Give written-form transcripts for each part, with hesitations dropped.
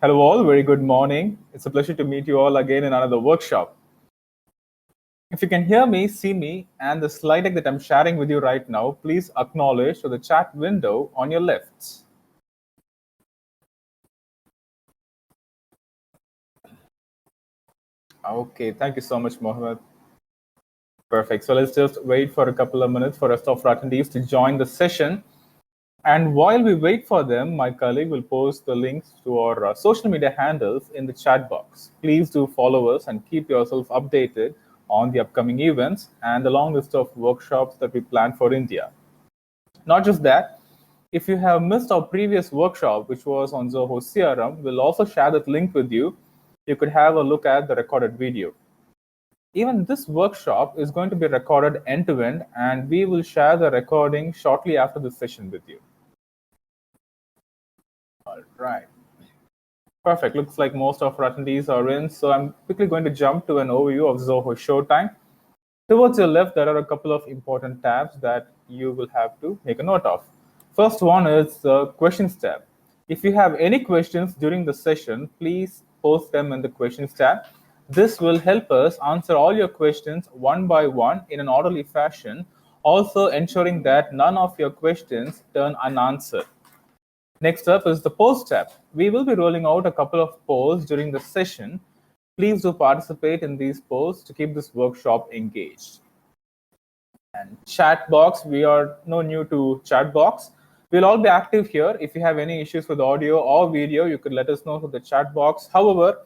Hello all, very good morning. It's a pleasure to meet you all again in another workshop. If you can hear me, see me, and the slide deck that I'm sharing with you right now, please acknowledge to the chat window on your left. Okay, thank you so much, Mohammed. Perfect. So let's just wait for a couple of minutes for rest of our attendees to join the session. And while we wait for them, my colleague will post the links to our social media handles in the chat box. Please do follow us and keep yourself updated on the upcoming events and the long list of workshops that we plan for India. Not just that, if you have missed our previous workshop, which was on Zoho CRM, we'll also share that link with you. You could have a look at the recorded video. Even this workshop is going to be recorded end-to-end, and we will share the recording shortly after this session with you. All right. Perfect. Looks like most of our attendees are in. So I'm quickly going to jump to an overview of Zoho ShowTime. Towards your left, there are a couple of important tabs that you will have to make a note of. First one is the questions tab. If you have any questions during the session, please post them in the questions tab. This will help us answer all your questions one by one in an orderly fashion, also ensuring that none of your questions turn unanswered. Next up is the polls tab. We will be rolling out a couple of polls during the session. Please do participate in these polls to keep this workshop engaged. And chat box, we are no new to chat box. We'll all be active here. If you have any issues with audio or video, you could let us know through the chat box. However,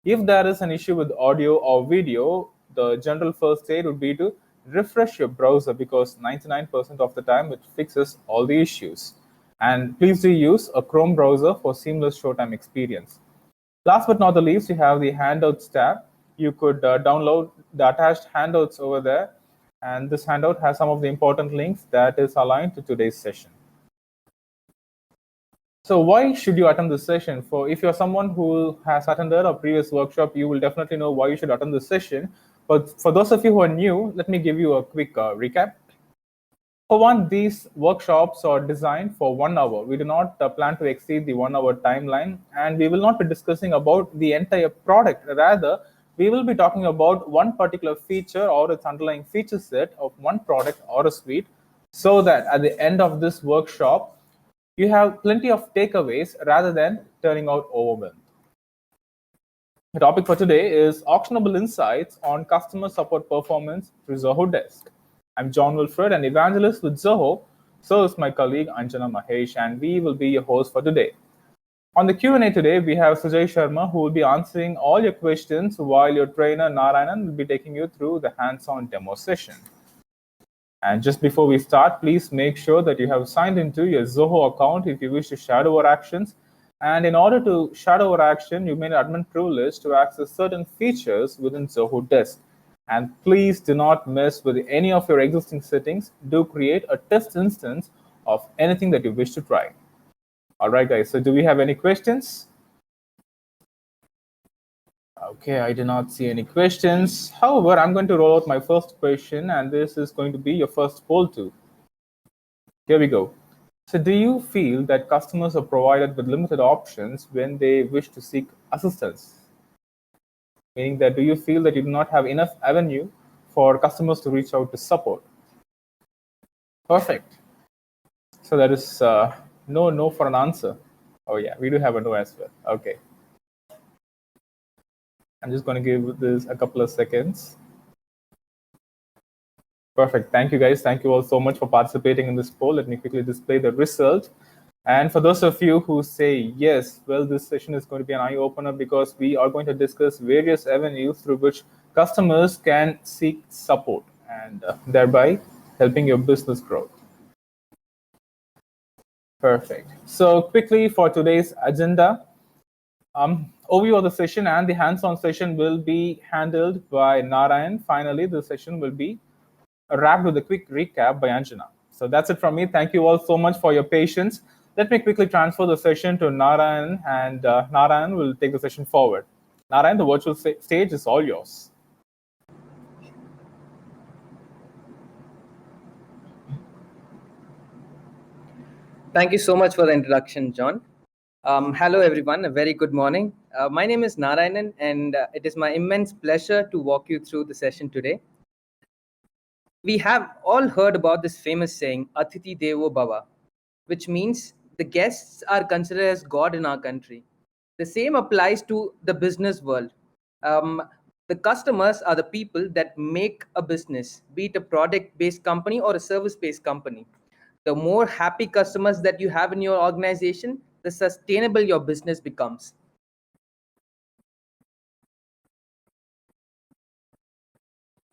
if there is an issue with audio or video, the general first aid would be to refresh your browser, because 99% of the time it fixes all the issues. And please do use a Chrome browser for seamless ShowTime experience. Last but not the least, you have the handouts tab. You could download the attached handouts over there. And this handout has some of the important links that is aligned to today's session. So why should you attend this session? If you're someone who has attended a previous workshop, you will definitely know why you should attend this session. But for those of you who are new, let me give you a quick recap. For one, these workshops are designed for 1 hour. We do not plan to exceed the 1 hour timeline, and we will not be discussing about the entire product. Rather, we will be talking about one particular feature or its underlying feature set of one product or a suite, so that at the end of this workshop, you have plenty of takeaways rather than turning out overwhelmed. The topic for today is Actionable Insights on Customer Support Performance through Zoho Desk. I'm John Wilfred, an evangelist with Zoho. So is my colleague Anjana Mahesh, and we will be your host for today. On the Q&A today, we have Sujay Sharma, who will be answering all your questions, while your trainer Narayanan will be taking you through the hands-on demo session. And just before we start, please make sure that you have signed into your Zoho account if you wish to shadow our actions. And in order to shadow our action, you may need admin privilege to access certain features within Zoho Desk. And please do not mess with any of your existing settings. Do create a test instance of anything that you wish to try. All right, guys, so do we have any questions? Okay, I do not see any questions. However, I'm going to roll out my first question, and this is going to be your first poll too. Here we go. So do you feel that customers are provided with limited options when they wish to seek assistance? Meaning that, do you feel that you do not have enough avenue for customers to reach out to support? Perfect. So that is no for an answer. Oh yeah, we do have a no as well. Okay. I'm just going to give this a couple of seconds. Perfect. Thank you, guys. Thank you all so much for participating in this poll. Let me quickly display the result. And for those of you who say yes, well, this session is going to be an eye-opener, because we are going to discuss various avenues through which customers can seek support, and thereby helping your business grow. Perfect. So quickly for today's agenda, overview of the session and the hands-on session will be handled by Narayan. Finally, the session will be wrapped with a quick recap by Anjana. So that's it from me. Thank you all so much for your patience. Let me quickly transfer the session to Narayan, and Narayan will take the session forward. Narayan, the virtual stage is all yours. Thank you so much for the introduction, John. Hello, everyone. A very good morning. My name is Narayanan, and it is my immense pleasure to walk you through the session today. We have all heard about this famous saying, Atiti Devo Bhava, which means the guests are considered as God in our country. The same applies to the business world. Um, the customers are the people that make a business, be it a product based company or a service based company. The more happy customers that you have in your organization, the sustainable your business becomes.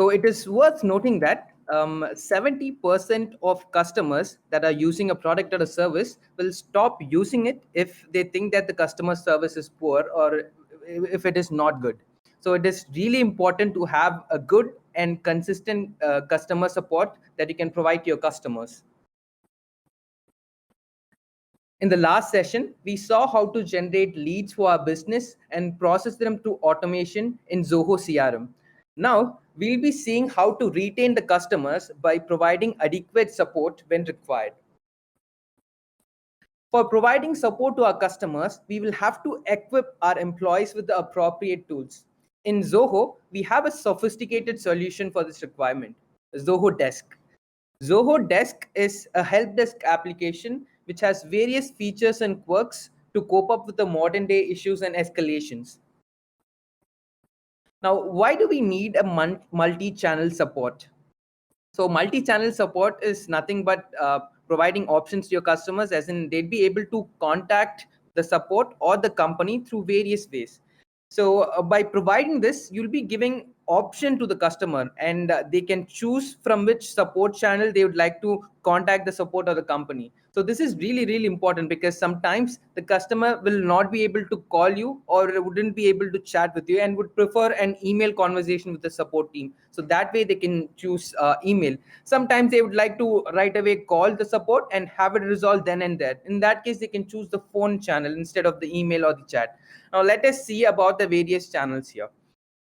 So it is worth noting that 70% of customers that are using a product or a service will stop using it if they think that the customer service is poor or if it is not good. So it is really important to have a good and consistent customer support that you can provide to your customers. In the last session, we saw how to generate leads for our business and process them through automation in Zoho CRM. Now, we'll be seeing how to retain the customers by providing adequate support when required. For providing support to our customers, we will have to equip our employees with the appropriate tools. In Zoho, we have a sophisticated solution for this requirement, Zoho Desk. Zoho Desk is a help desk application which has various features and quirks to cope up with the modern day issues and escalations. Now, why do we need a multi-channel support? So multi-channel support is nothing but providing options to your customers, as in they'd be able to contact the support or the company through various ways. So by providing this, you'll be giving option to the customer, and they can choose from which support channel they would like to contact the support or the company. So this is really, really important, because sometimes the customer will not be able to call you or wouldn't be able to chat with you and would prefer an email conversation with the support team. So that way they can choose email. Sometimes they would like to right away call the support and have it resolved then and there. In that case, they can choose the phone channel instead of the email or the chat. Now let us see about the various channels here.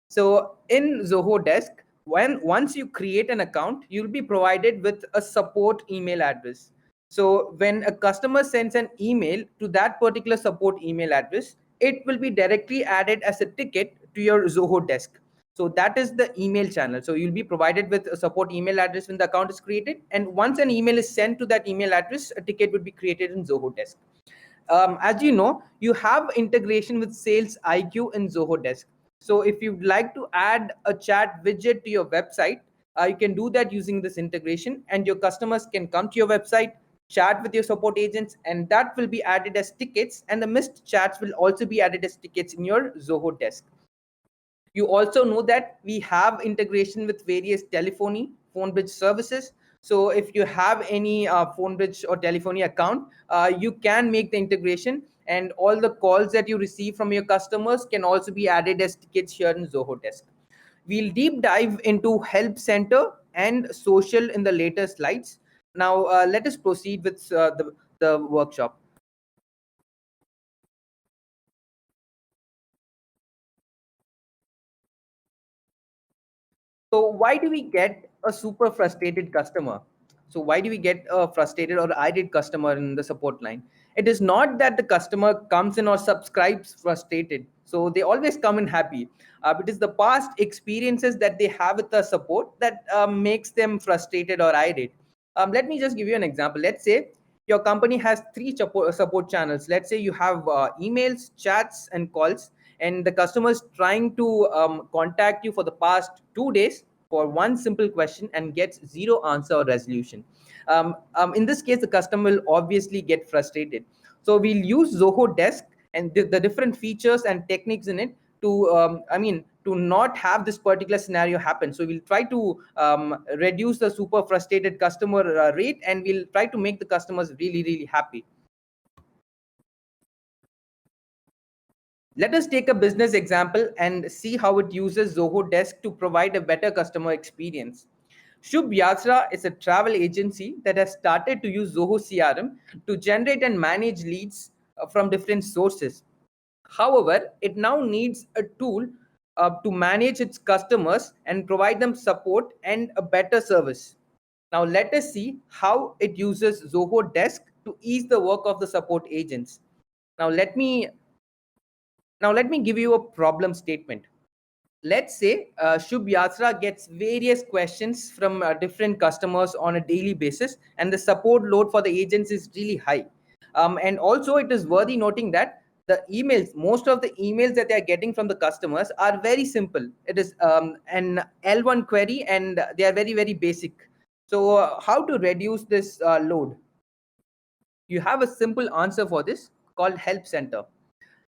So in Zoho Desk, once you create an account, you'll be provided with a support email address. So when a customer sends an email to that particular support email address, it will be directly added as a ticket to your Zoho Desk. So that is the email channel. So you'll be provided with a support email address when the account is created. And once an email is sent to that email address, a ticket would be created in Zoho Desk. As you know, you have integration with Sales IQ in Zoho Desk. So if you'd like to add a chat widget to your website, you can do that using this integration, and your customers can come to your website, chat with your support agents, and that will be added as tickets, and the missed chats will also be added as tickets in your Zoho Desk. You also know that we have integration with various telephony, phone bridge services. So if you have any phone bridge or telephony account, you can make the integration, and all the calls that you receive from your customers can also be added as tickets here in Zoho Desk. We'll deep dive into Help Center and Social in the later slides. Now, let us proceed with the workshop. So why do we get a super frustrated customer? So why do we get a frustrated or irate customer in the support line? It is not that the customer comes in or subscribes frustrated. So they always come in happy. It is the past experiences that they have with the support that makes them frustrated or irate. Let me just give you an example. Let's say your company has three support channels. Let's say you have emails, chats, and calls, and the customer is trying to contact you for the past 2 days for one simple question and gets zero answer or resolution. In this case, the customer will obviously get frustrated. So we'll use Zoho Desk and the different features and techniques in it to to not have this particular scenario happen. So we'll try to reduce the super frustrated customer rate, and we'll try to make the customers really, really happy. Let us take a business example and see how it uses Zoho Desk to provide a better customer experience. Shubh Yatra is a travel agency that has started to use Zoho CRM to generate and manage leads from different sources. However, it now needs a tool to manage its customers and provide them support and a better service. Now, let us see how it uses Zoho Desk to ease the work of the support agents. Now let me give you a problem statement. Let's say Shubh Yatra gets various questions from different customers on a daily basis, and the support load for the agents is really high. And also, it is worthy noting that most of the emails that they are getting from the customers are very simple. It is an L1 query, and they are very, very basic. So, how to reduce this load? You have a simple answer for this called Help Center.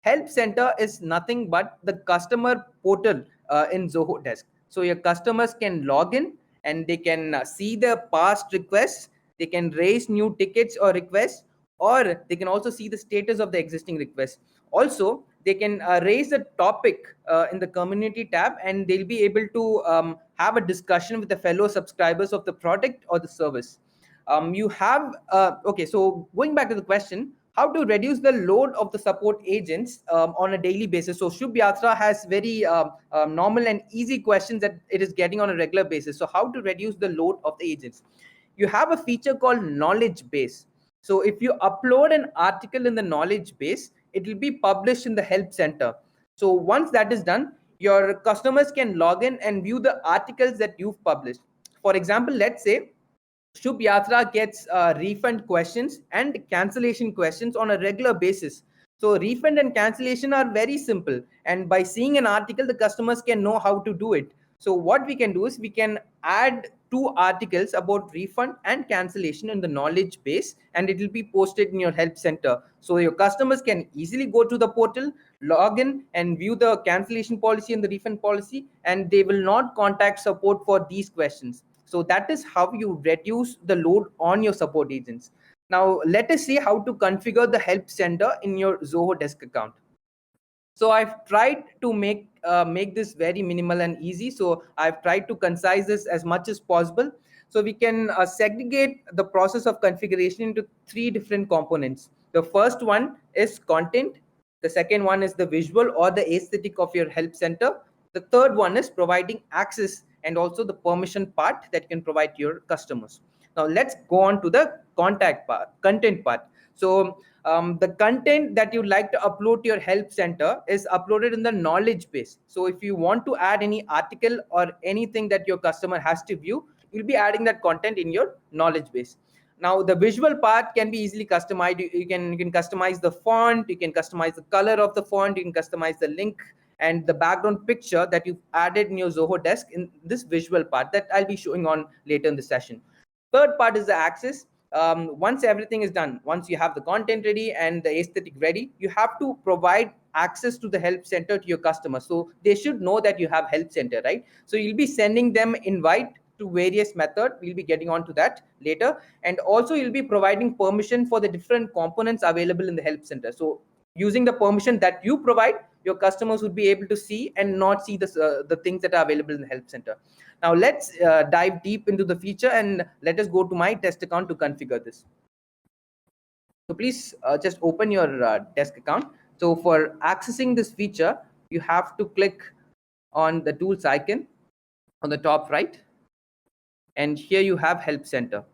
Help Center is nothing but the customer portal in Zoho Desk. So your customers can log in and they can see the past requests, they can raise new tickets or requests, or they can also see the status of the existing requests. Also, they can raise a topic in the community tab, and they'll be able to have a discussion with the fellow subscribers of the product or the service. You have Okay, so going back to the question, how to reduce the load of the support agents on a daily basis. So Shubh Yatra has very normal and easy questions that it is getting on a regular basis. So how to reduce the load of the agents? You have a feature called knowledge base. So if you upload an article in the knowledge base, it will be published in the help center. So once that is done, your customers can log in and view the articles that you've published. For example, let's say Shubh Yatra gets refund questions and cancellation questions on a regular basis. So refund and cancellation are very simple, and by seeing an article, the customers can know how to do it. So what we can do is we can add two articles about refund and cancellation in the knowledge base, and it will be posted in your help center. So your customers can easily go to the portal, log in, and view the cancellation policy and the refund policy, and they will not contact support for these questions. So that is how you reduce the load on your support agents. Now let us see how to configure the help center in your Zoho Desk account. So I've tried to make this very minimal and easy. So I've tried to concise this as much as possible. So we can segregate the process of configuration into three different components. The first one is content. The second one is the visual or the aesthetic of your help center. The third one is providing access and also the permission part that you can provide to your customers. Now let's go on to the content part. So the content that you'd like to upload to your help center is uploaded in the knowledge base. So if you want to add any article or anything that your customer has to view, you'll be adding that content in your knowledge base. Now the visual part can be easily customized. You can customize the font, you can customize the color of the font, you can customize the link and the background picture that you've added in your Zoho Desk in this visual part that I'll be showing on later in the session. Third part is the access. Once everything is done, once you have the content ready and the aesthetic ready, you have to provide access to the help center to your customers. So they should know that you have help center, right? So you'll be sending them invite to various method. We'll be getting on to that later. And also you'll be providing permission for the different components available in the help center. So using the permission that you provide, your customers would be able to see and not see the things that are available in the help center. Now let's dive deep into the feature, and let us go to my test account to configure this. So please just open your desk account. So for accessing this feature, you have to click on the tools icon on the top right, and here you have help center.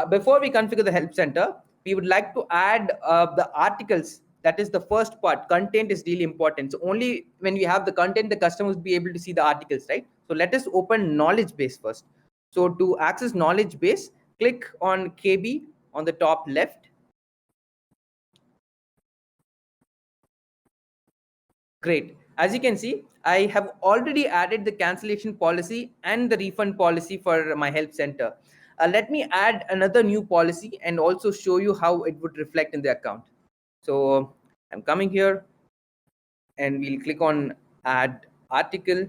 Before we configure the help center, we would like to add the articles. That is the first part. Content is really important. So only when we have the content, the customers will be able to see the articles, right? So let us open knowledge base first. So to access knowledge base, click on KB on the top left. Great. As you can see, I have already added the cancellation policy and the refund policy for my help center. Let me add another new policy and also show you how it would reflect in the account. So I'm coming here and we'll click on add article,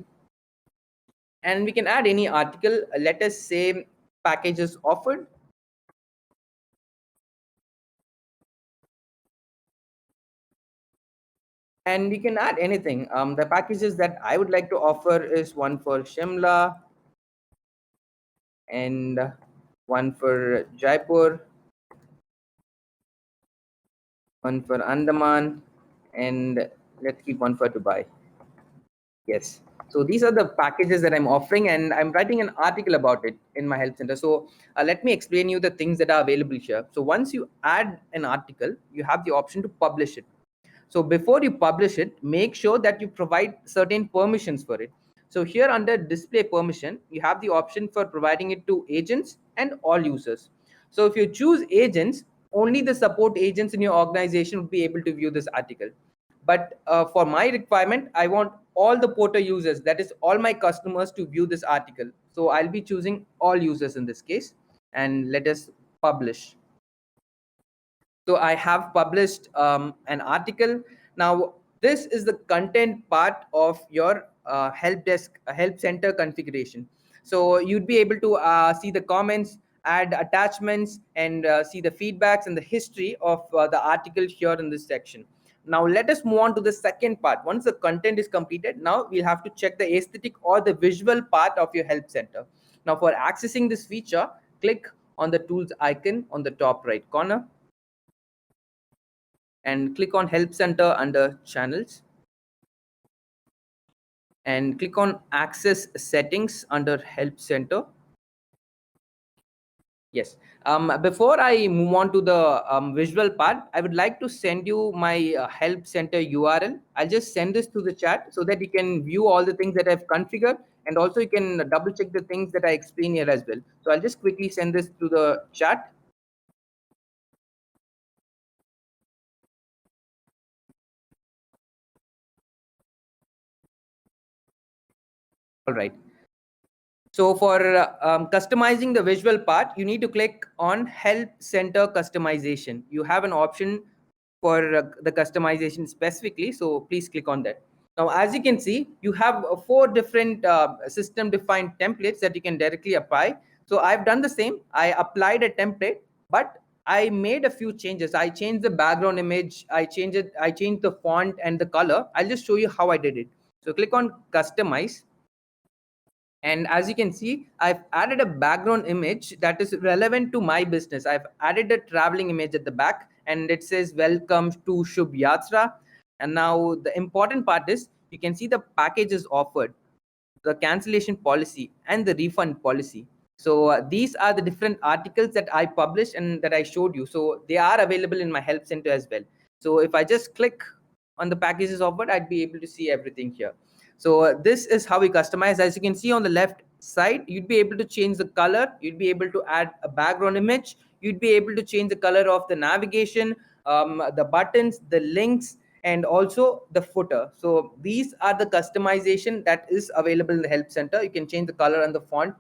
and we can add any article. Let us say packages offered. And we can add anything. The packages that I would like to offer is one for Shimla and one for Jaipur, one for Andaman, and let's keep one for Dubai. Yes. So these are the packages that I'm offering, and I'm writing an article about it in my help center. So let me explain you the things that are available here. So once you add an article, you have the option to publish it. So before you publish it, make sure that you provide certain permissions for it. So here under display permission, you have the option for providing it to agents and all users. So if you choose agents, only the support agents in your organization would be able to view this article. But for my requirement, I want all the porter users, that is all my customers, to view this article. So I'll be choosing all users in this case, and let us publish. So I have published an article. Now this is the content part of your help desk help center configuration. So you'd be able to see the comments, add attachments, and see the feedbacks and the history of the article here in this section. Now let us move on to the second part. Once the content is completed, now we'll have to check the aesthetic or the visual part of your help center. Now for accessing this feature, click on the tools icon on the top right corner and click on help center under channels, and click on access settings under help center. Yes. Before I move on to the visual part, I would like to send you my help center URL. I'll just send this to the chat so that you can view all the things that I've configured, and also you can double check the things that I explain here as well. So I'll just quickly send this to the chat. All right. So for customizing the visual part, you need to click on help center customization. You have an option for the customization specifically, so please click on that. Now as you can see, you have 4 different system defined templates that you can directly apply. So I've done the same. I applied a template, but I made a few changes. I changed the background image, I changed the font and the color. I'll just show you how I did it. So click on customize, and as you can see, I've added a background image that is relevant to my business. I've added a traveling image at the back, and it says welcome to Shubh Yatra. And now the important part is you can see the packages offered, the cancellation policy, and the refund policy. So these are the different articles that I published and that I showed you. So they are available in my help center as well. So if I just click on the packages offered, I'd be able to see everything here. So this is how we customize. As you can see on the left side, you'd be able to change the color, you'd be able to add a background image, you'd be able to change the color of the navigation, the buttons, the links, and also the footer. So these are the customization that is available in the help center. You can change the color and the font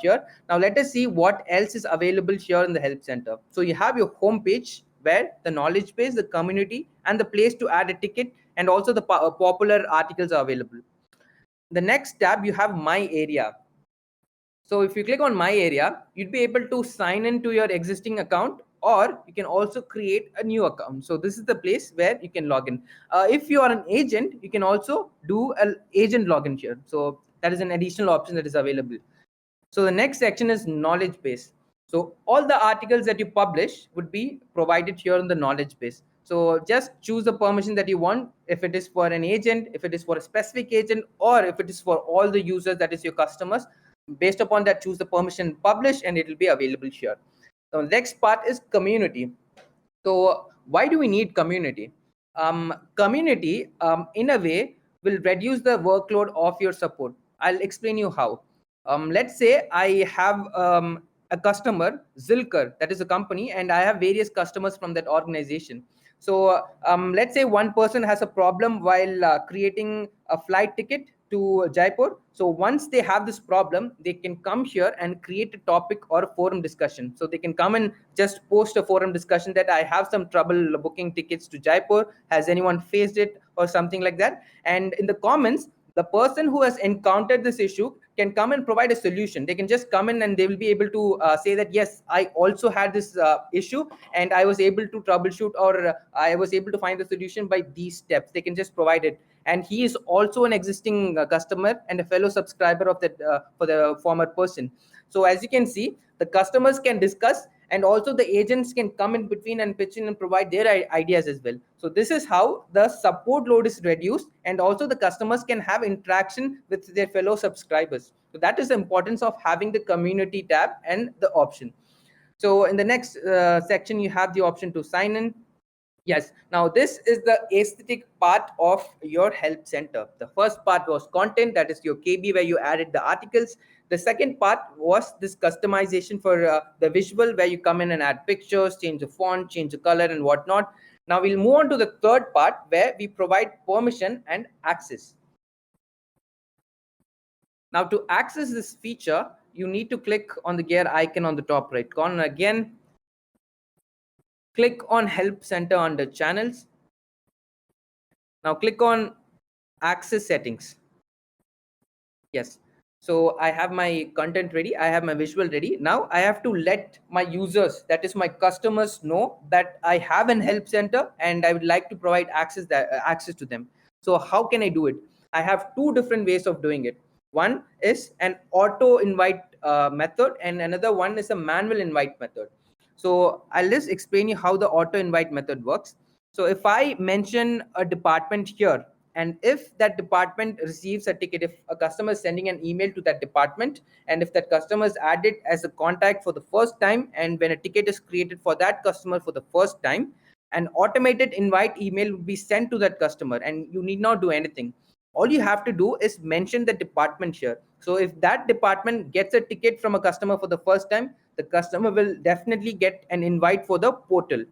here. Now let us see what else is available here in the help center. So you have your home page where the knowledge base, the community, and the place to add a ticket, and also the popular articles are available. The next tab, you have my area. So if you click on my area, you'd be able to sign into your existing account, or you can also create a new account. So this is the place where you can log in. If you are an agent, you can also do an agent login here. So that is an additional option that is available. So the next section is knowledge base. So all the articles that you publish would be provided here in the knowledge base. So just choose the permission that you want, if it is for an agent, if it is for a specific agent, or if it is for all the users, that is your customers. Based upon that, choose the permission, publish, and it will be available here. So the next part is community. So why do we need community? Community, in a way, will reduce the workload of your support. I'll explain you how. Let's say I have a customer, Zilker, that is a company, and I have various customers from that organization. So let's say one person has a problem while creating a flight ticket to Jaipur. So once they have this problem, they can come here and create a topic or a forum discussion. So they can come and just post a forum discussion that I have some trouble booking tickets to Jaipur. Has anyone faced it, or something like that? And in the comments, the person who has encountered this issue can come and provide a solution. They can just come in and they will be able to say that, yes, I also had this issue and I was able to troubleshoot, or I was able to find the solution by these steps. They can just provide it. And he is also an existing customer and a fellow subscriber of that for the former person. So as you can see, the customers can discuss and also the agents can come in between and pitch in and provide their ideas as well. So this is how the support load is reduced, and also the customers can have interaction with their fellow subscribers. So that is the importance of having the community tab and the option. So in the next section, you have the option to sign in. Yes, now this is the aesthetic part of your help center. The first part was content, that is your KB, where you added the articles. The second part was this customization for the visual, where you come in and add pictures, change the font, change the color and whatnot. Now we'll move on to the third part, where we provide permission and access. Now to access this feature, you need to click on the gear icon on the top right corner again. Click on Help Center under Channels. Now click on Access Settings. Yes. So I have my content ready. I have my visual ready. Now I have to let my users, that is my customers, know that I have an help center and I would like to provide access to them. So how can I do it? I have two different ways of doing it. One is an auto invite method, and another one is a manual invite method. So I'll just explain you how the auto invite method works. So if I mention a department here, and if that department receives a ticket, if a customer is sending an email to that department, and if that customer is added as a contact for the first time, and when a ticket is created for that customer for the first time, an automated invite email will be sent to that customer, and you need not do anything. All you have to do is mention the department here. So if that department gets a ticket from a customer for the first time, the customer will definitely get an invite for the portal.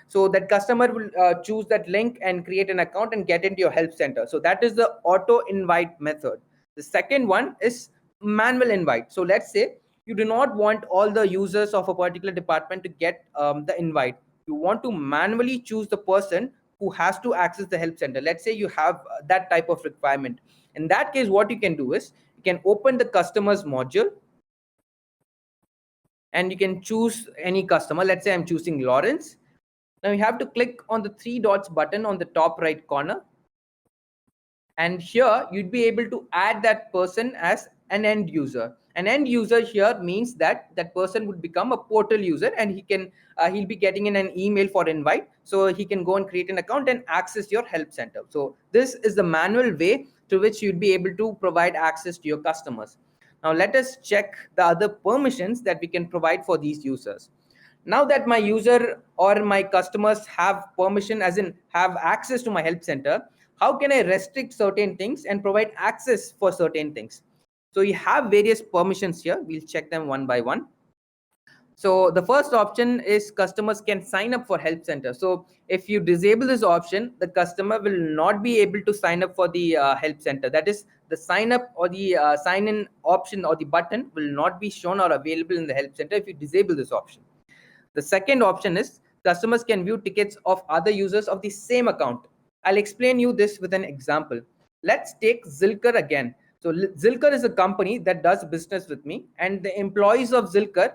So that customer will choose that link and create an account and get into your help center. So that is the auto invite method. The second one is manual invite. So let's say you do not want all the users of a particular department to get the invite. You want to manually choose the person who has to access the help center. Let's say you have that type of requirement. In that case, what you can do is you can open the customers module, and you can choose any customer. Let's say I'm choosing Lawrence. Now you have to click on the three dots button on the top right corner. And here you'd be able to add that person as an end user. An end user here means that that person would become a portal user, and he'll be getting in an email for invite. So he can go and create an account and access your help center. So this is the manual way through which you'd be able to provide access to your customers. Now let us check the other permissions that we can provide for these users. Now that my user or my customers have permission, as in have access to my help center, how can I restrict certain things and provide access for certain things? So you have various permissions here. We'll check them one by one. So the first option is customers can sign up for help center. So if you disable this option, the customer will not be able to sign up for the help center. That is, the sign up or the sign in option or the button will not be shown or available in the help center if you disable this option. The second option is customers can view tickets of other users of the same account. I'll explain you this with an example. Let's take Zilker again. So Zilker is a company that does business with me, and the employees of Zilker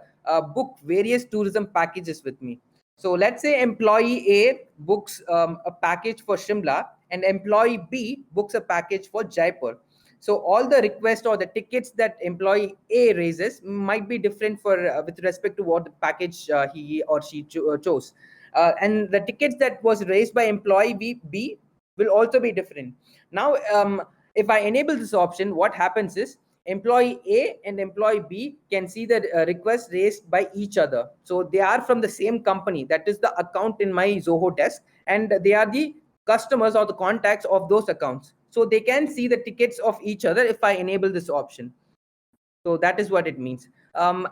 book various tourism packages with me. So let's say employee A books a package for Shimla, and employee B books a package for Jaipur. So all the requests or the tickets that employee A raises might be different for with respect to what package he or she chose. And the tickets that was raised by employee B will also be different. Now, if I enable this option, what happens is employee A and employee B can see the requests raised by each other. So they are from the same company. That is the account in my Zoho Desk, and they are the customers or the contacts of those accounts. So they can see the tickets of each other if I enable this option. So that is what it means.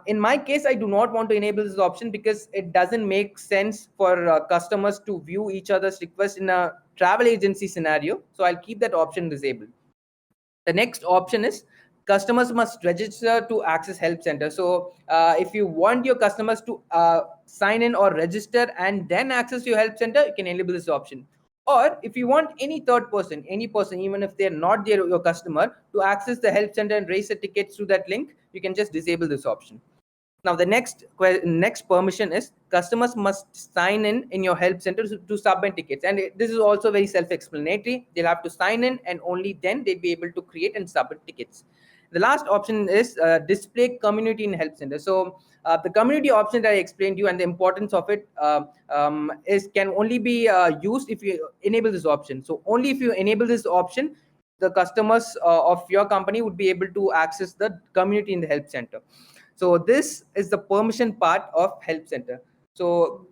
In my case, I do not want to enable this option because it doesn't make sense for customers to view each other's requests in a travel agency scenario. So I'll keep that option disabled. The next option is customers must register to access help center. So if you want your customers to sign in or register and then access your help center, you can enable this option. Or if you want any third person, any person, even if they're not your customer, to access the help center and raise the tickets through that link, you can just disable this option. Now the next permission is customers must sign in your help center to submit tickets, and this is also very self-explanatory. They'll have to sign in, and only then they'll be able to create and submit tickets. The last option is display community in help center. So the community option that I explained to you and the importance of it is can only be used if you enable this option. So only if you enable this option, the customers of your company would be able to access the community in the help center. So this is the permission part of help center. So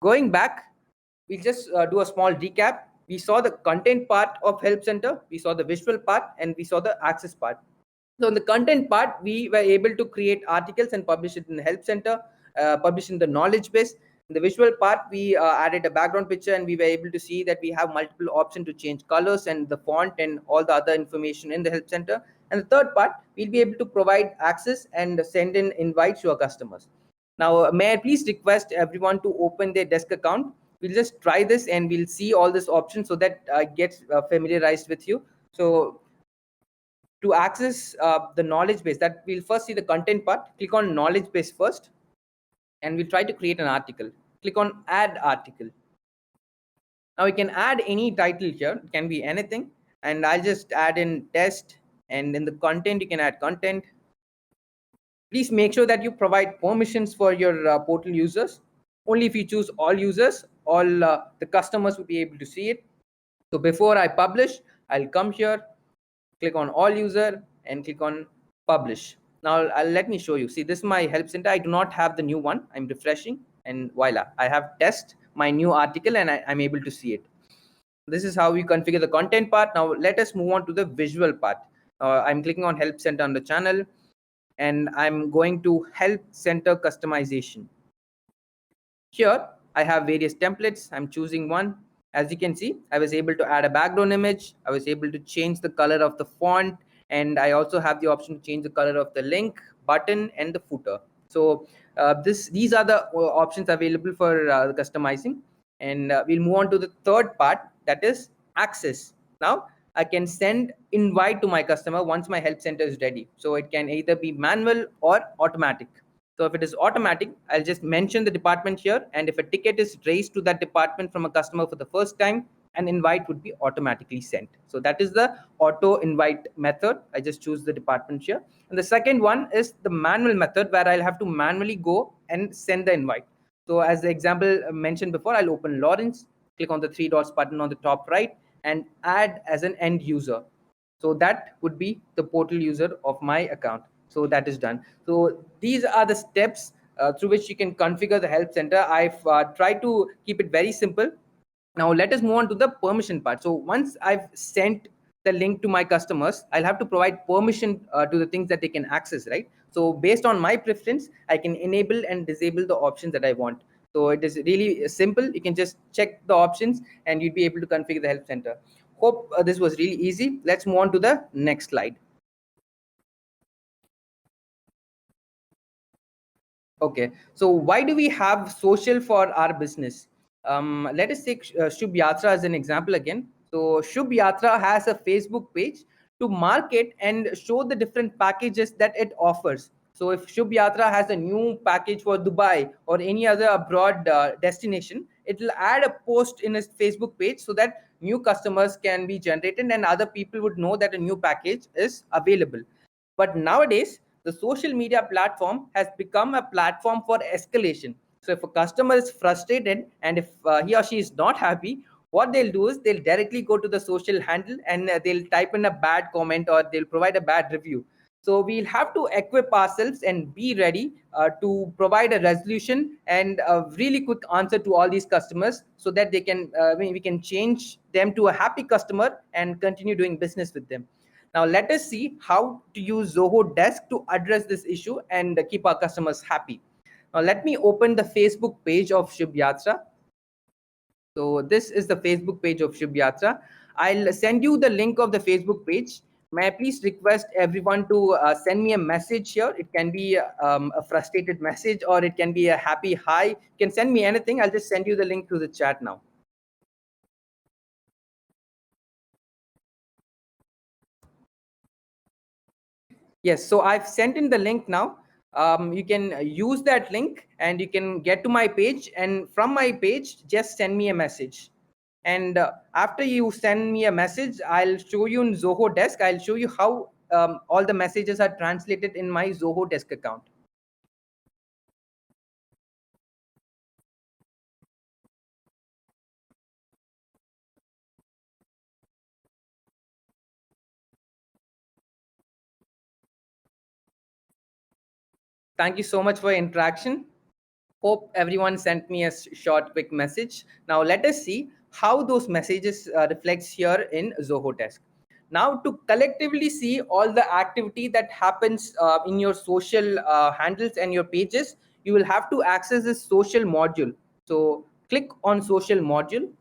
going back, we'll just do a small recap. We saw the content part of help center, we saw the visual part, and we saw the access part. So in the content part, we were able to create articles and publish it in the help center, publish in the knowledge base. In the visual part, we added a background picture, and we were able to see that we have multiple options to change colors and the font and all the other information in the help center. And the third part, we'll be able to provide access and send in invites to our customers. Now, may I please request everyone to open their desk account. We'll just try this and we'll see all these options so that gets familiarized with you. So to access the knowledge base, that we'll first see the content part. Click on knowledge base first, and we'll try to create an article. Click on add article. Now we can add any title here, it can be anything, and I'll just add in test, and in the content you can add content. Please make sure that you provide permissions for your portal users. Only if you choose all users, all the customers will be able to see it. So before I publish, I'll come here, click on all user, and click on publish. Now let me show you. See, this is my help center. I do not have the new one. I'm refreshing, and voila, I have test my new article, and I'm able to see it. This is how we configure the content part. Now let us move on to the visual part. I'm clicking on help center on the channel, and I'm going to help center customization. Here I have various templates. I'm choosing one. As you can see, I was able to add a background image. I was able to change the color of the font, and I also have the option to change the color of the link, button, and the footer. So these are the options available for customizing. And we'll move on to the third part, that is access. Now I can send invite to my customer once my help center is ready. So it can either be manual or automatic. So if it is automatic, I'll just mention the department here, and if a ticket is raised to that department from a customer for the first time, an invite would be automatically sent. So that is the auto invite method. I just choose the department here. And the second one is the manual method, where I'll have to manually go and send the invite. So as the example mentioned before, I'll open Lawrence, click on the three dots button on the top right, and add as an end user. So that would be the portal user of my account. So that is done. So these are the steps through which you can configure the help center. I've tried to keep it very simple. Now let us move on to the permission part. So once I've sent the link to my customers, I'll have to provide permission to the things that they can access, right? So based on my preference, I can enable and disable the options that I want. So it is really simple. You can just check the options and you'd be able to configure the help center. Hope this was really easy. Let's move on to the next slide. Okay, so why do we have social for our business? Let us take Shubh Yatra as an example again. So Shubh Yatra has a Facebook page to market and show the different packages that it offers. So if Shubh Yatra has a new package for Dubai or any other abroad destination, it will add a post in its Facebook page so that new customers can be generated and other people would know that a new package is available. But nowadays, the social media platform has become a platform for escalation. So if a customer is frustrated and if he or she is not happy, what they'll do is they'll directly go to the social handle and they'll type in a bad comment or they'll provide a bad review. So we'll have to equip ourselves and be ready to provide a resolution and a really quick answer to all these customers so that they can we can change them to a happy customer and continue doing business with them. Now let us see how to use Zoho Desk to address this issue and keep our customers happy. Now let me open the Facebook page of Shubh Yatra. So this is the Facebook page of Shubh Yatra. I'll send you the link of the Facebook page. May I please request everyone to send me a message here? It can be a frustrated message or it can be a happy hi. You can send me anything. I'll just send you the link to the chat now. Yes, so I've sent in the link now. You can use that link and you can get to my page, and from my page just send me a message. And after you send me a message, I'll show you in Zoho Desk, I'll show you how all the messages are translated in my Zoho Desk account. Thank you so much for your interaction. Hope everyone sent me a short, quick message. Now let us see how those messages reflects here in Zoho Desk. Now to collectively see all the activity that happens in your social handles and your pages, you will have to access this social module. So click on social module,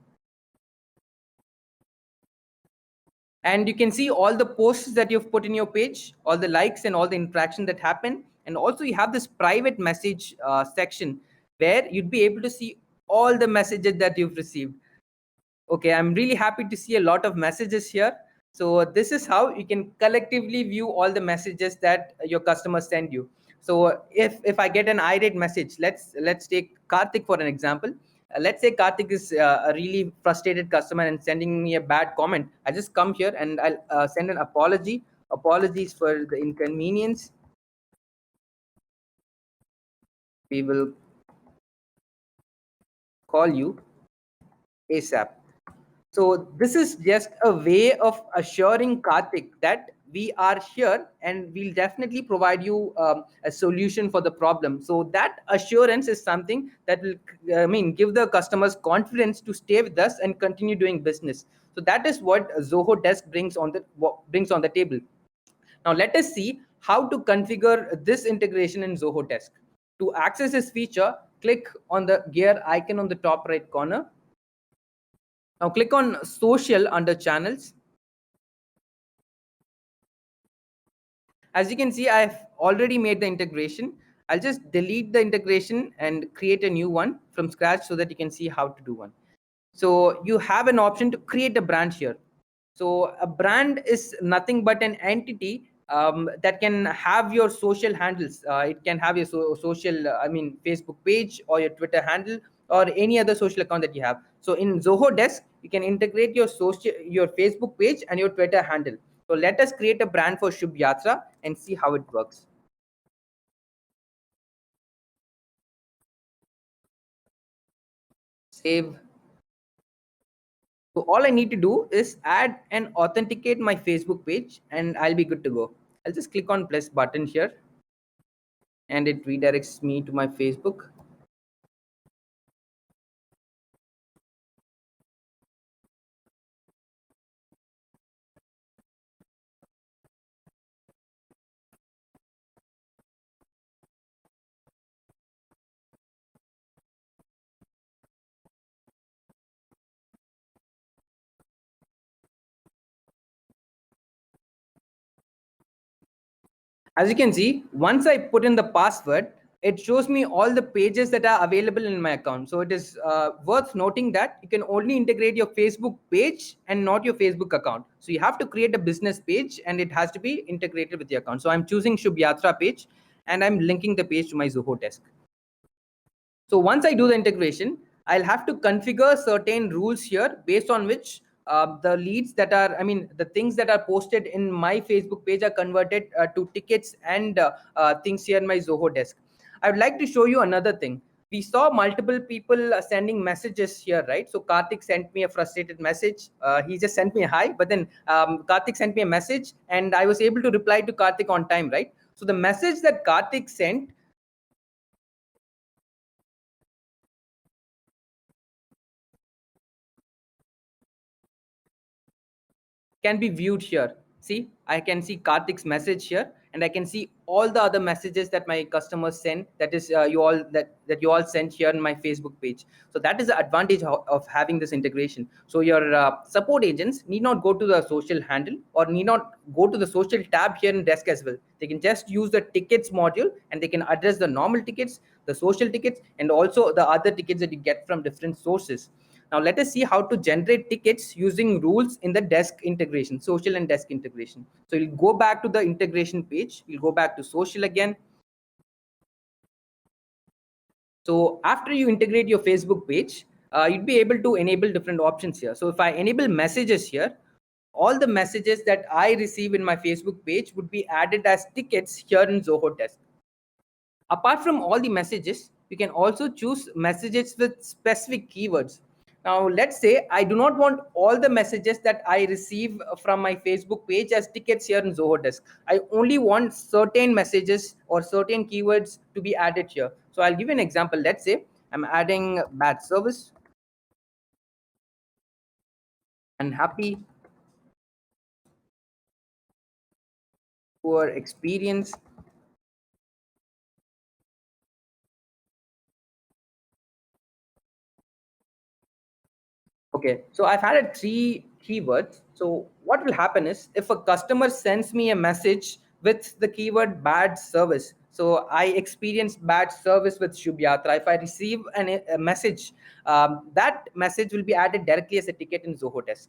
and you can see all the posts that you've put in your page, all the likes and all the interaction that happened. And also you have this private message section where you'd be able to see all the messages that you've received. Okay, I'm really happy to see a lot of messages here. So this is how you can collectively view all the messages that your customers send you. So if I get an irate message, let's take Karthik for an example. Let's say Karthik is a really frustrated customer and sending me a bad comment. I just come here and I'll send an apology. Apologies for the inconvenience. We will call you ASAP. So this is just a way of assuring Karthik that we are here and we'll definitely provide you a solution for the problem. So that assurance is something that will, give the customers confidence to stay with us and continue doing business. So that is what Zoho Desk brings on the table. Now let us see how to configure this integration in Zoho Desk. To access this feature, click on the gear icon on the top right corner. Now click on social under channels. As you can see, I've already made the integration. I'll just delete the integration and create a new one from scratch so that you can see how to do one. So you have an option to create a brand here. So a brand is nothing but an entity that can have your social handles. It can have your social, Facebook page or your Twitter handle or any other social account that you have. So in Zoho Desk, you can integrate your Facebook page and your Twitter handle. So let us create a brand for Shubh Yatra and see how it works. Save. So all I need to do is add and authenticate my Facebook page and I'll be good to go. I'll just click on plus button here and it redirects me to my Facebook. As you can see, once I put in the password, it shows me all the pages that are available in my account. So it is worth noting that you can only integrate your Facebook page and not your Facebook account. So you have to create a business page and it has to be integrated with your account. So I'm choosing Shubh Yatra page and I'm linking the page to my Zoho Desk. So once I do the integration, I'll have to configure certain rules here based on which the leads that are, the things that are posted in my Facebook page are converted to tickets and things here in my Zoho Desk. I would like to show you another thing. We saw multiple people sending messages here, right? So Karthik sent me a frustrated message. He just sent me a hi, but then Karthik sent me a message and I was able to reply to Karthik on time, right? So the message that Karthik sent can be viewed here. See, I can see Karthik's message here, and I can see all the other messages that my customers send. That is that you all sent here in my Facebook page. So that is the advantage of having this integration. So your support agents need not go to the social handle or need not go to the social tab here in Desk as well. They can just use the tickets module and they can address the normal tickets, the social tickets, and also the other tickets that you get from different sources. Now let us see how to generate tickets using rules in the desk integration, social and desk integration. So we'll go back to the integration page. We'll go back to social again. So after you integrate your Facebook page, you'd be able to enable different options here. So if I enable messages here, all the messages that I receive in my Facebook page would be added as tickets here in Zoho Desk. Apart from all the messages, you can also choose messages with specific keywords. Now, let's say I do not want all the messages that I receive from my Facebook page as tickets here in Zoho Desk. I only want certain messages or certain keywords to be added here. So I'll give you an example. Let's say I'm adding bad service, unhappy, poor experience. Okay, so I've added 3 keywords. So what will happen is if a customer sends me a message with the keyword bad service, so I experienced bad service with Shubhyatra. If I receive a message, that message will be added directly as a ticket in Zoho Desk.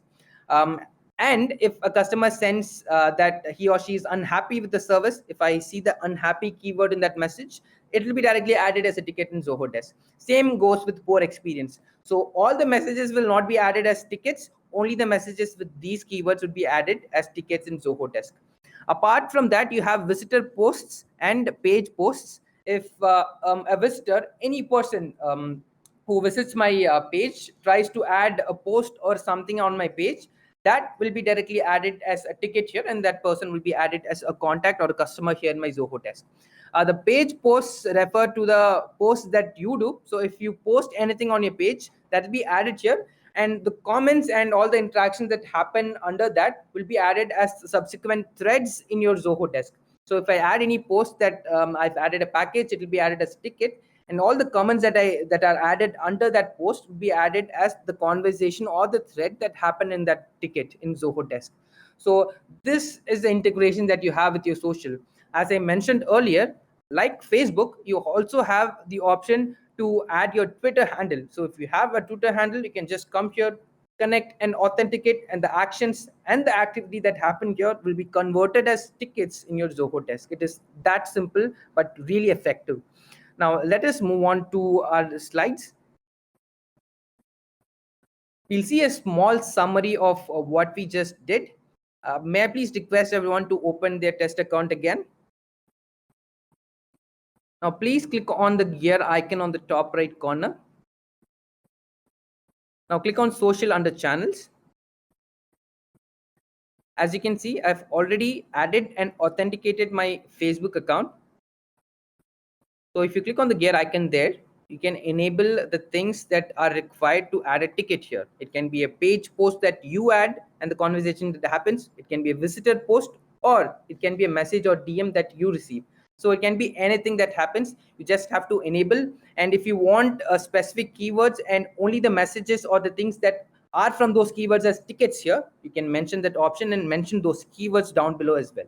And if a customer sends that he or she is unhappy with the service, if I see the unhappy keyword in that message, it will be directly added as a ticket in Zoho Desk. Same goes with poor experience. So all the messages will not be added as tickets. Only the messages with these keywords would be added as tickets in Zoho Desk. Apart from that, you have visitor posts and page posts. If a visitor, any person who visits my page tries to add a post or something on my page, that will be directly added as a ticket here, and that person will be added as a contact or a customer here in my Zoho Desk. The page posts refer to the posts that you do. So if you post anything on your page, that will be added here, and the comments and all the interactions that happen under that will be added as subsequent threads in your Zoho Desk. So if I add any post that I've added a package, it will be added as ticket, and all the comments that are added under that post will be added as the conversation or the thread that happened in that ticket in Zoho Desk. So this is the integration that you have with your social. As I mentioned earlier, like Facebook, you also have the option to add your Twitter handle. So if you have a Twitter handle, you can just come here, connect and authenticate, and the actions and the activity that happen here will be converted as tickets in your Zoho Desk. It is that simple, but really effective. Now let us move on to our slides. We'll see a small summary of what we just did. May I please request everyone to open their test account again? Now please click on the gear icon on the top right corner. Now click on social under channels. As you can see, I've already added and authenticated my Facebook account. So if you click on the gear icon there, you can enable the things that are required to add a ticket here. It can be a page post that you add and the conversation that happens. It can be a visitor post, or it can be a message or DM that you receive. So it can be anything that happens. You just have to enable. And if you want specific keywords and only the messages or the things that are from those keywords as tickets here, you can mention that option and mention those keywords down below as well.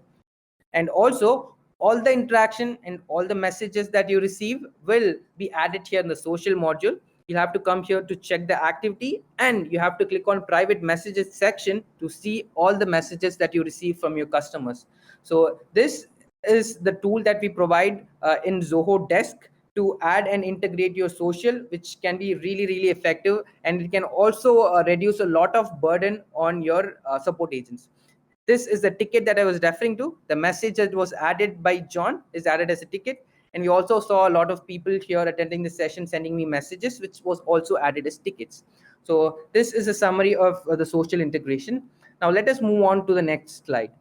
And also, all the interaction and all the messages that you receive will be added here in the social module. You'll have to come here to check the activity, and you have to click on private messages section to see all the messages that you receive from your customers. So this is the tool that we provide in Zoho Desk to add and integrate your social, which can be really effective, and it can also reduce a lot of burden on your support agents. This is the ticket that I was referring to. The message that was added by John is added as a ticket. And we also saw a lot of people here attending the session sending me messages, which was also added as tickets. So this is a summary of the social integration. Now let us move on to the next slide.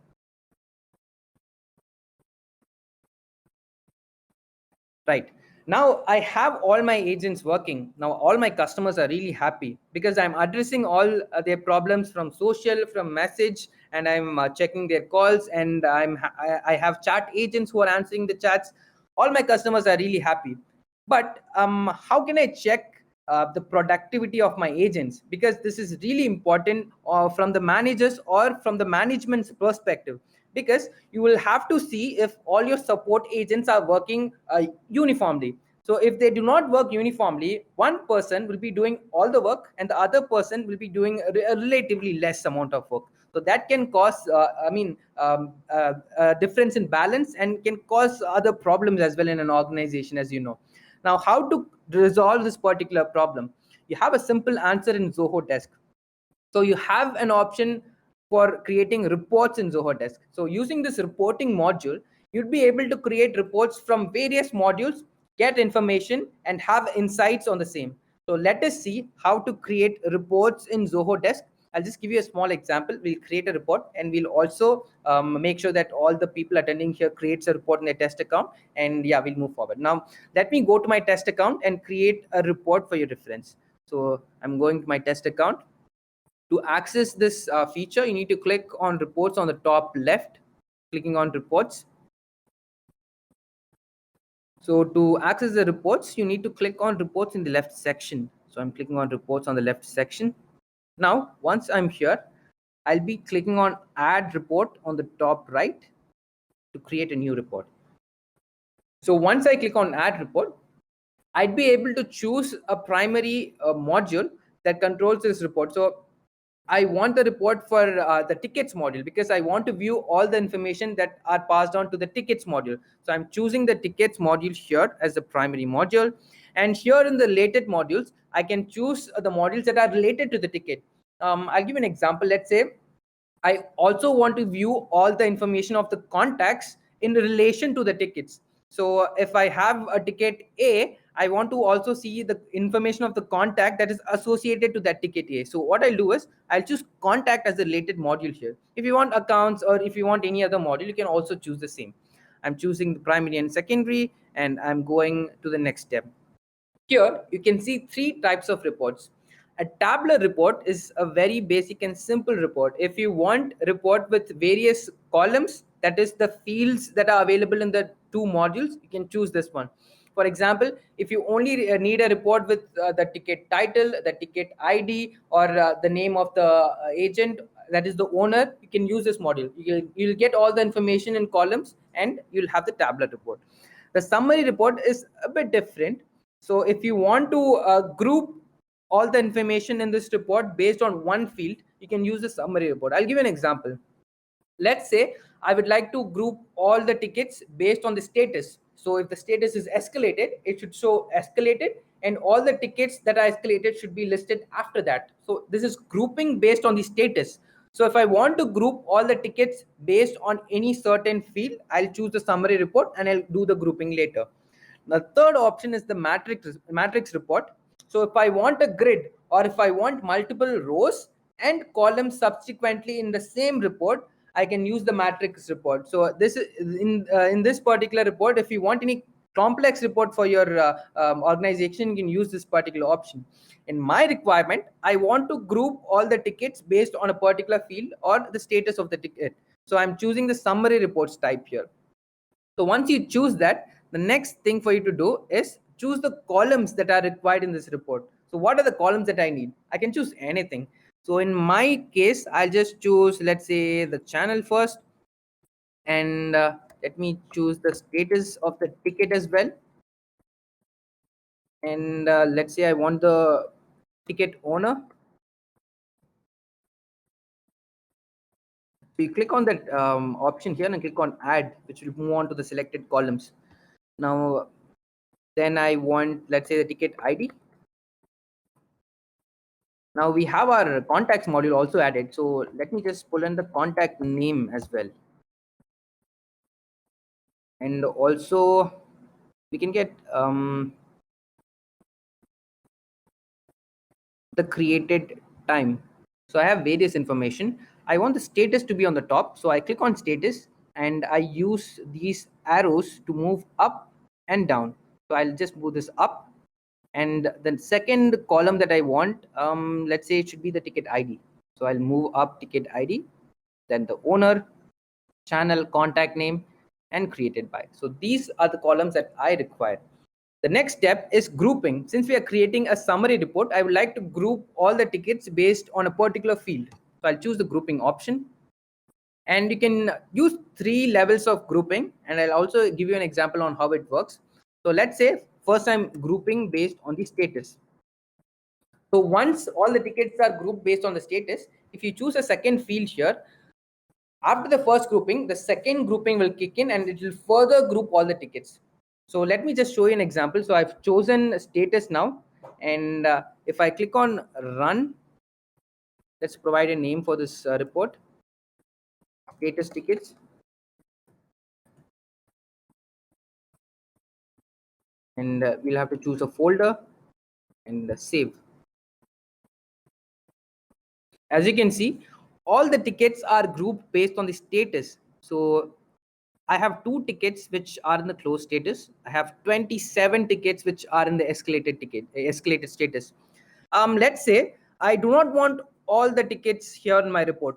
Right. Now I have all my agents working. Now all my customers are really happy because I'm addressing all their problems from social, from message, and I'm checking their calls, and I have chat agents who are answering the chats. All my customers are really happy. But how can I check the productivity of my agents? Because this is really important from the managers or from the management's perspective, because you will have to see if all your support agents are working uniformly. So if they do not work uniformly, one person will be doing all the work and the other person will be doing a relatively less amount of work. So that can cause difference in balance and can cause other problems as well in an organization, as you know. Now, how to resolve this particular problem? You have a simple answer in Zoho Desk. So you have an option for creating reports in Zoho Desk. So using this reporting module, you'd be able to create reports from various modules, get information, and have insights on the same. So let us see how to create reports in Zoho Desk. I'll just give you a small example. We'll create a report, and we'll also make sure that all the people attending here creates a report in their test account. And yeah, we'll move forward. Now, let me go to my test account and create a report for your reference. So I'm going to my test account. To access this feature, you need to click on reports on the top left, clicking on reports. So to access the reports, you need to click on reports in the left section. So I'm clicking on reports on the left section. Now, once I'm here, I'll be clicking on add report on the top right to create a new report. So once I click on add report, I'd be able to choose a primary module that controls this report. So I want the report for the tickets module because I want to view all the information that are passed on to the tickets module. So I'm choosing the tickets module here as the primary module. And here in the related modules, I can choose the modules that are related to the ticket. I'll give an example. Let's say I also want to view all the information of the contacts in relation to the tickets. So if I have a ticket A, I want to also see the information of the contact that is associated to that ticket A. So what I'll do is I'll choose contact as the related module here. If you want accounts or if you want any other module, you can also choose the same. I'm choosing the primary and secondary, and I'm going to the next step. Here, you can see three types of reports. A tabular report is a very basic and simple report. If you want a report with various columns, that is the fields that are available in the two modules, you can choose this one. For example, if you only need a report with the ticket title, the ticket ID, or the name of the agent, that is the owner, you can use this module. You'll get all the information in columns, and you'll have the tabular report. The summary report is a bit different. So if you want to group all the information in this report based on one field, you can use the summary report. I'll give you an example. Let's say I would like to group all the tickets based on the status. So if the status is escalated, it should show escalated, and all the tickets that are escalated should be listed after that. So this is grouping based on the status. So if I want to group all the tickets based on any certain field, I'll choose the summary report and I'll do the grouping later. The third option is the matrix report. So if I want a grid, or if I want multiple rows and columns subsequently in the same report, I can use the matrix report. So this is in this particular report, if you want any complex report for your organization, you can use this particular option. In my requirement, I want to group all the tickets based on a particular field or the status of the ticket. So I'm choosing the summary reports type here. So once you choose that, the next thing for you to do is choose the columns that are required in this report. So what are the columns that I need? I can choose anything. So in my case, I'll just choose, let's say, the channel first. And let me choose the status of the ticket as well. And let's say I want the ticket owner. So you click on that option here and click on add, which will move on to the selected columns. Now, then I want, let's say, the ticket ID. Now we have our contacts module also added. So let me just pull in the contact name as well. And also we can get the created time. So I have various information. I want the status to be on the top. So I click on status and I use these arrows to move up and down. So I'll just move this up. And the second column that I want, let's say it should be the ticket ID. So I'll move up ticket ID, then the owner, channel, contact name, and created by. So these are the columns that I require. The next step is grouping. Since we are creating a summary report, I would like to group all the tickets based on a particular field. So I'll choose the grouping option. And you can use 3 levels of grouping. And I'll also give you an example on how it works. So let's say first I'm grouping based on the status. So once all the tickets are grouped based on the status, if you choose a second field here, after the first grouping, the second grouping will kick in and it will further group all the tickets. So let me just show you an example. So I've chosen status now, and if I click on run, let's provide a name for this report. status tickets, and we'll have to choose a folder and save. As you can see, all the tickets are grouped based on the status. So I have 2 tickets which are in the closed status. I have 27 tickets which are in the escalated status. Let's say I do not want all the tickets here in my report.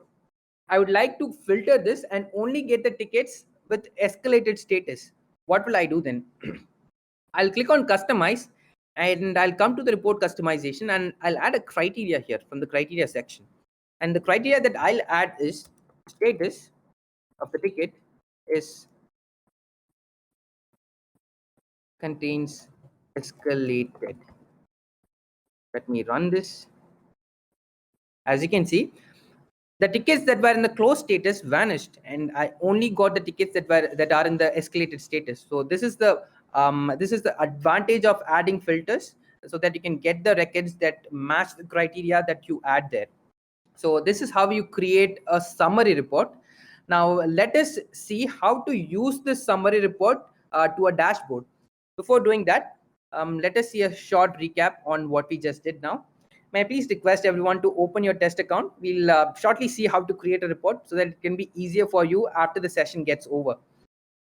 I would like to filter this and only get the tickets with escalated status. What will I do then? I'll click on customize, and I'll come to the report customization, and I'll add a criteria here from the criteria section. And the criteria that I'll add is status of the ticket is contains escalated. Let me run this. As you can see, the tickets that were in the closed status vanished, and I only got the tickets that are in the escalated status. So this is the advantage of adding filters, so that you can get the records that match the criteria that you add there. So this is how you create a summary report. Now let us see how to use this summary report to a dashboard. Before doing that, let us see a short recap on what we just did now. May I please request everyone to open your test account? We'll shortly see how to create a report so that it can be easier for you after the session gets over.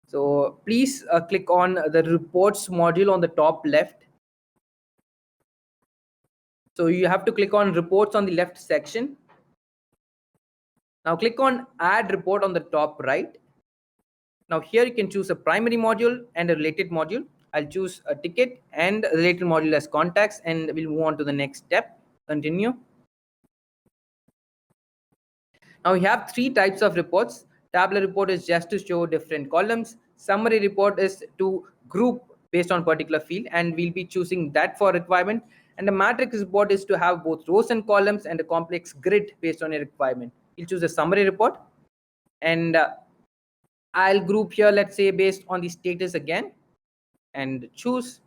So please click on the reports module on the top left. So you have to click on reports on the left section. Now click on add report on the top right. Now here you can choose a primary module and a related module. I'll choose a ticket and a related module as contacts, and we'll move on to the next step. Continue. Now we have 3 types of reports. Tabular report is just to show different columns. Summary report is to group based on particular field, and we'll be choosing that for requirement. And the matrix report is to have both rows and columns and a complex grid based on your requirement. You'll choose a summary report, and I'll group here, let's say, based on the status again, and choose.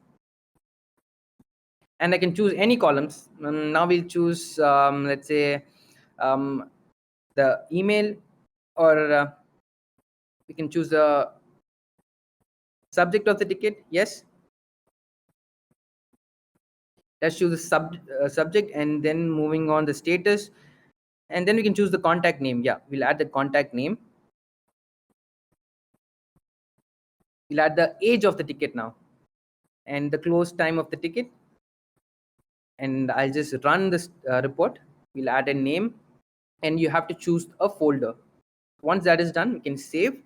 And I can choose any columns. Now we'll choose, let's say, the email, or we can choose the subject of the ticket. Yes, let's choose the subject, and then moving on the status, and then we can choose the contact name. Yeah, we'll add the contact name. We'll add the age of the ticket now, and the close time of the ticket, and I'll just run this report. We'll add a name, and you have to choose a folder. Once that is done, we can save,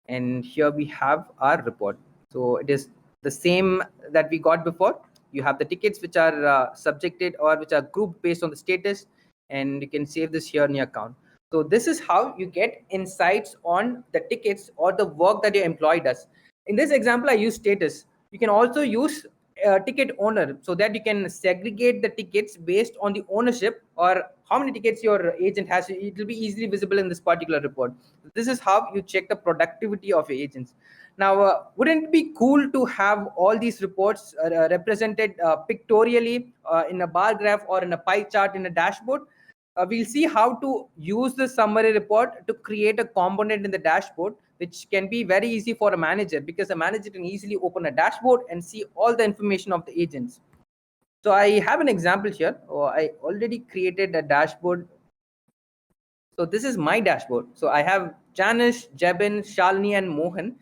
and here we have our report. So it is the same that we got before. You have the tickets which are subjected or which are grouped based on the status, and you can save this here in your account. So this is how you get insights on the tickets or the work that your employee does. In this example, I use status. You can also use ticket owner, so that you can segregate the tickets based on the ownership or how many tickets your agent has. It will be easily visible in this particular report. This is how you check the productivity of your agents. Now wouldn't it be cool to have all these reports represented pictorially in a bar graph or in a pie chart in a dashboard? We'll see how to use the summary report to create a component in the dashboard, which can be very easy for a manager, because a manager can easily open a dashboard and see all the information of the agents. So I have an example here. I already created a dashboard. So this is my dashboard. So I have Janish, Jebin, Shalini, and Mohan,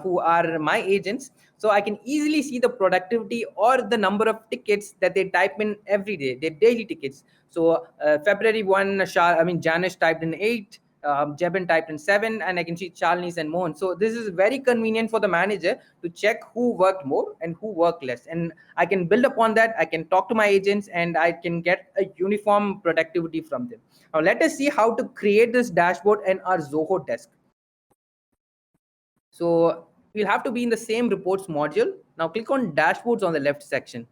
who are my agents. So I can easily see the productivity or the number of tickets that they type in every day, their daily tickets. So February 1, Janish typed in 8, Jebin typed in 7, and I can see Shalini's and Mohan. So this is very convenient for the manager to check who worked more and who worked less. And I can build upon that. I can talk to my agents, and I can get a uniform productivity from them. Now let us see how to create this dashboard in our Zoho Desk. So we'll have to be in the same reports module. Now click on dashboards on the left section.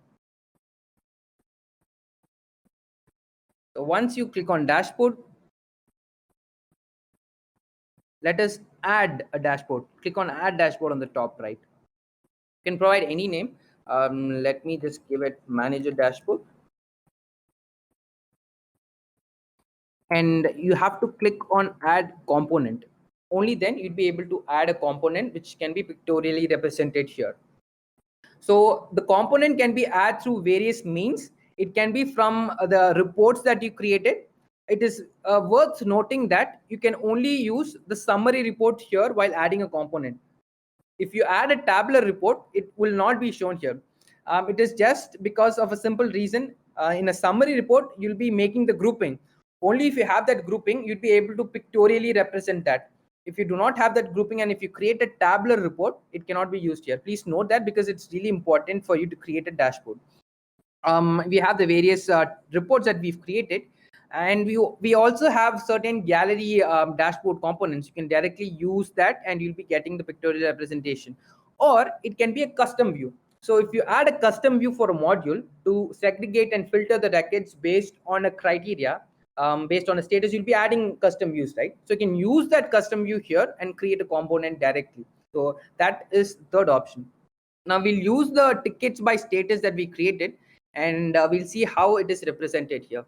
So once you click on dashboard, let us add a dashboard. Click on add dashboard on the top right. You can provide any name. Let me just give it manager dashboard. and you have to click on add component. Only then you'd be able to add a component which can be pictorially represented here. So the component can be added through various means. It can be from the reports that you created. It is worth noting that you can only use the summary report here while adding a component. If you add a tabular report, it will not be shown here. It is just because of a simple reason. In a summary report, you'll be making the grouping. Only if you have that grouping, you'd be able to pictorially represent that. If you do not have that grouping and if you create a tabular report, it cannot be used here. Please note that because it's really important for you to create a dashboard. We have the various reports that we've created, and we also have certain gallery dashboard components. You can directly use that and you'll be getting the pictorial representation, or it can be a custom view. So if you add a custom view for a module to segregate and filter the records based on a criteria, based on a status, you'll be adding custom views, right? So you can use that custom view here and create a component directly. So that is third option. Now we'll use the tickets by status that we created, and we'll see how it is represented here.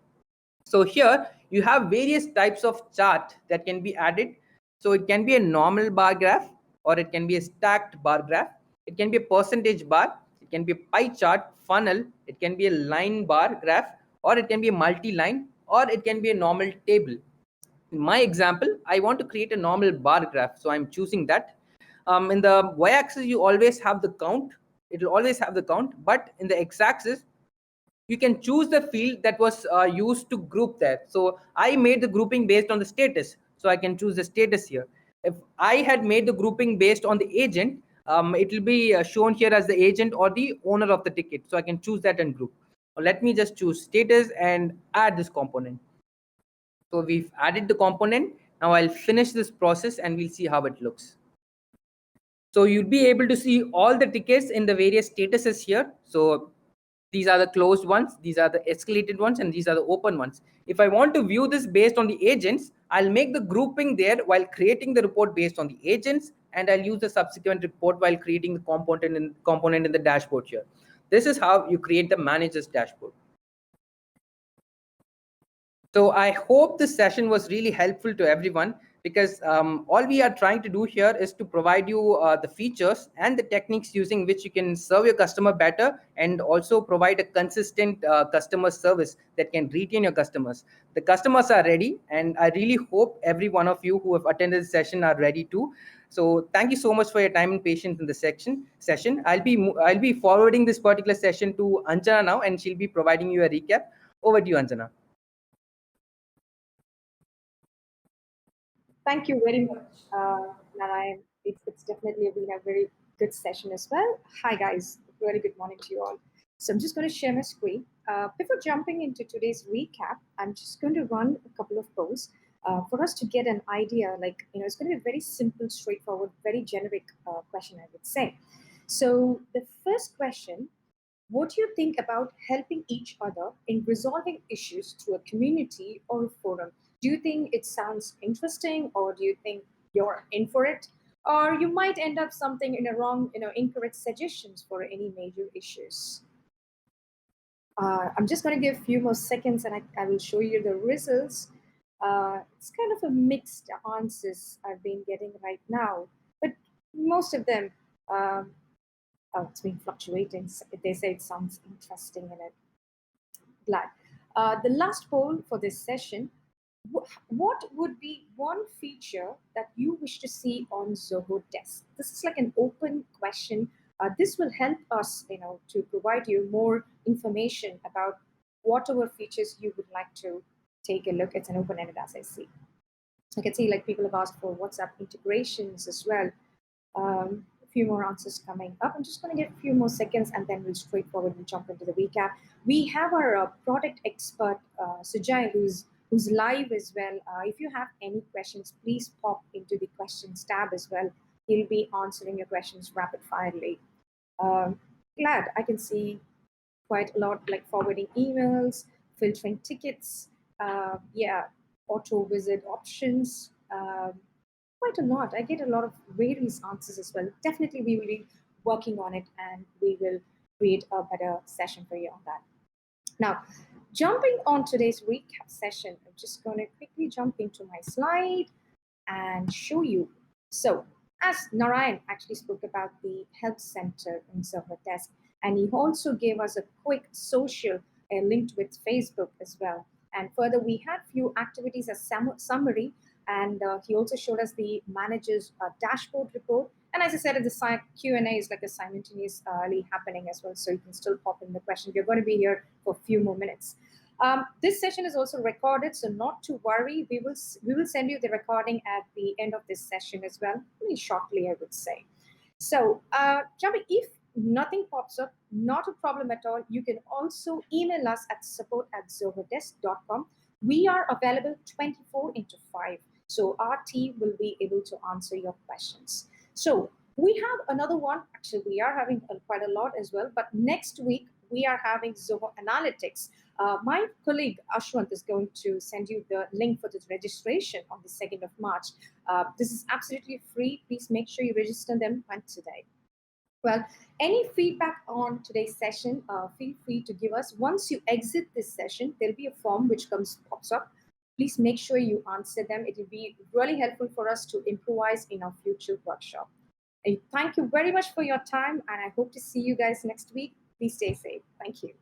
So here you have various types of chart that can be added. So it can be a normal bar graph, or it can be a stacked bar graph. It can be a percentage bar. It can be a pie chart, funnel. It can be a line bar graph, or it can be a multi-line, or it can be a normal table. In my example, I want to create a normal bar graph, so I'm choosing that. In the y-axis, you always have the count. It will always have the count, but in the x-axis, you can choose the field that was used to group that. So I made the grouping based on the status, so I can choose the status here. If I had made the grouping based on the agent, it will be shown here as the agent or the owner of the ticket, so I can choose that and group. Let me just choose status and add this component. So we've added the component. Now I'll finish this process and we'll see how it looks. So you'll be able to see all the tickets in the various statuses here. So these are the closed ones, these are the escalated ones, and these are the open ones. If I want to view this based on the agents, I'll make the grouping there while creating the report based on the agents, and I'll use the subsequent report while creating the component in the dashboard here. This is how you create the managers dashboard. So I hope this session was really helpful to everyone, because all we are trying to do here is to provide you the features and the techniques using which you can serve your customer better, and also provide a consistent customer service that can retain your customers. The customers are ready, and I really hope every one of you who have attended the session are ready too. So thank you so much for your time and patience in the session. I'll be forwarding this particular session to Anjana now, and she'll be providing you a recap. Over to you, Anjana. Thank you very much, Narayan. It's definitely been a very good session as well. Hi, guys. Very good morning to you all. So I'm just going to share my screen. Before jumping into today's recap, I'm just going to run a couple of polls for us to get an idea. Like, it's going to be a very simple, straightforward, very generic question, I would say. So the first question: what do you think about helping each other in resolving issues through a community or a forum? Do you think it sounds interesting, or do you think you're in for it? Or you might end up something in a wrong, incorrect suggestions for any major issues. I'm just going to give a few more seconds and I will show you the results. It's kind of a mixed answers I've been getting right now, but most of them, it's been fluctuating. They say it sounds interesting in it. Glad. The last poll for this session: what would be one feature that you wish to see on Zoho Desk? This is like an open question. This will help us, to provide you more information about whatever features you would like to take a look. It's an open-ended, as I see. I can see like people have asked for WhatsApp integrations as well. A few more answers coming up. I'm just going to get a few more seconds and then we'll straightforward and jump into the recap. We have our product expert, Sujay, who's live as well. If you have any questions, please pop into the questions tab as well. He'll be answering your questions rapid firely. Glad I can see quite a lot, like forwarding emails, filtering tickets, auto visit options, quite a lot. I get a lot of various answers as well. Definitely we will be working on it and we will create a better session for you on that. Now, jumping on today's recap session, I'm just going to quickly jump into my slide and show you. So as Narayan actually spoke about the help center in Zoho Desk, and he also gave us a quick social linked with Facebook as well. And further, we had few activities as summary, and he also showed us the manager's dashboard report. And as I said, at the side, Q&A is like a simultaneously happening as well, so you can still pop in the question. We're going to be here for a few more minutes. This session is also recorded, so not to worry. We will send you the recording at the end of this session as well, really shortly, I would say. So, Jambi, if nothing pops up, not a problem at all. You can also email us at support@zohodesk.com. We are available 24/5, so our team will be able to answer your questions. So we have another one. Actually, we are having quite a lot as well. But next week, we are having Zoho Analytics. My colleague Ashwant is going to send you the link for the registration on the 2nd of March. This is absolutely free. Please make sure you register them today. Well, any feedback on today's session, feel free to give us. Once you exit this session, there'll be a form which pops up. Please make sure you answer them. It will be really helpful for us to improvise in our future workshop. And thank you very much for your time, and I hope to see you guys next week. Please stay safe. Thank you.